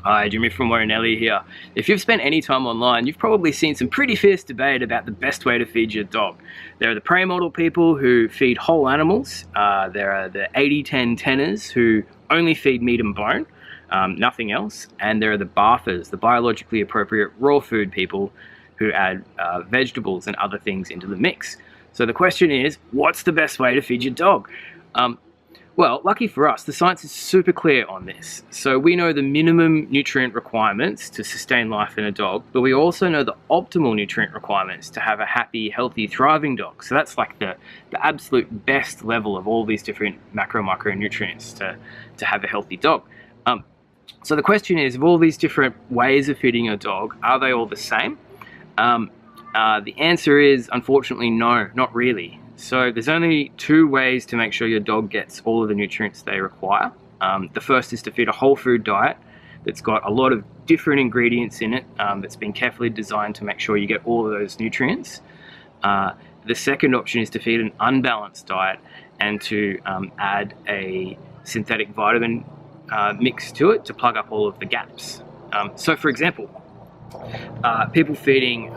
Hi, Jimmy from Warrenelli here. If you've spent any time online, you've probably seen some pretty fierce debate about the best way to feed your dog. There are the prey model people who feed whole animals. There are the 80-10-10ers who only feed meat and bone, nothing else. And there are the BARFers, the biologically appropriate raw food people who add vegetables and other things into the mix. So the question is, what's the best way to feed your dog? Well, lucky for us, the science is super clear on this. So we know the minimum nutrient requirements to sustain life in a dog, but we also know the optimal nutrient requirements to have a happy, healthy, thriving dog. So that's like the absolute best level of all these different micronutrients to have a healthy dog. So the question is, of all these different ways of feeding a dog, are they all the same? The answer is, unfortunately, no, not really. So there's only two ways to make sure your dog gets all of the nutrients they require. The first is to feed a whole food diet that's got a lot of different ingredients in it, that's been carefully designed to make sure you get all of those nutrients. The second option is to feed an unbalanced diet and to add a synthetic vitamin mix to it to plug up all of the gaps. So for example, people feeding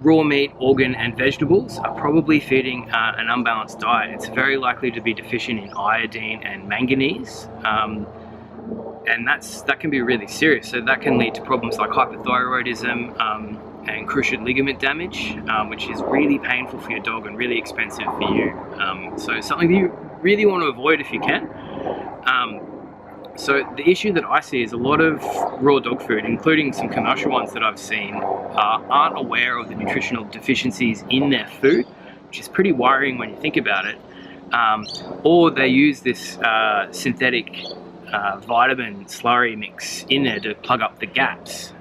raw meat, organ and vegetables are probably feeding an unbalanced diet. It's very likely to be deficient in iodine and manganese, and that can be really serious. So that can lead to problems like hypothyroidism and cruciate ligament damage, which is really painful for your dog and really expensive for you. So something that you really want to avoid if you can. So the issue that I see is a lot of raw dog food, including some commercial ones that I've seen, aren't aware of the nutritional deficiencies in their food, which is pretty worrying when you think about it. Or they use this synthetic vitamin slurry mix in there to plug up the gaps,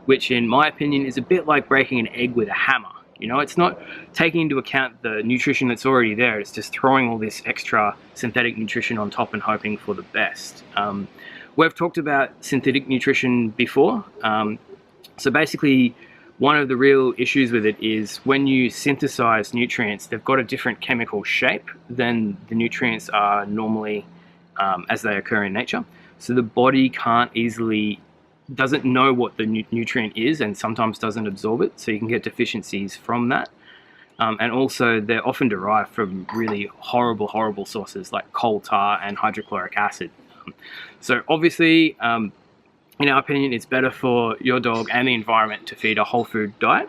which in my opinion is a bit like breaking an egg with a hammer. You know, it's not taking into account the nutrition that's already there, it's just throwing all this extra synthetic nutrition on top and hoping for the best. We've talked about synthetic nutrition before. So basically, one of the real issues with it is when you synthesize nutrients, they've got a different chemical shape than the nutrients are normally as they occur in nature. So the body doesn't know what the nutrient is and sometimes doesn't absorb it, so you can get deficiencies from that. And also they're often derived from really horrible sources like coal tar and hydrochloric acid. So obviously, in our opinion, it's better for your dog and the environment to feed a whole food diet.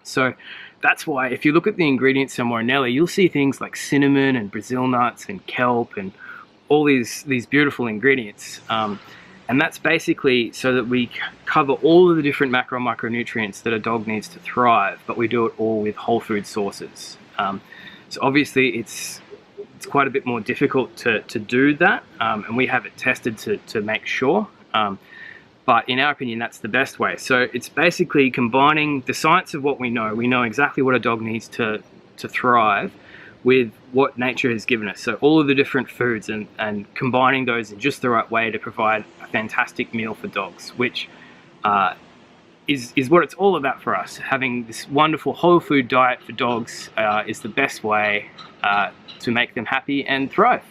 So that's why if you look at the ingredients in Warrenelli, you'll see things like cinnamon and Brazil nuts and kelp and all these beautiful ingredients. And that's basically so that we cover all of the different micronutrients that a dog needs to thrive, but we do it all with whole food sources. So obviously it's quite a bit more difficult to do that, and we have it tested to make sure. But in our opinion, that's the best way. So it's basically combining the science of what we know. We know exactly what a dog needs to thrive with what nature has given us. So all of the different foods and combining those in just the right way to provide a fantastic meal for dogs, which is what it's all about for us. Having this wonderful whole food diet for dogs is the best way to make them happy and thrive.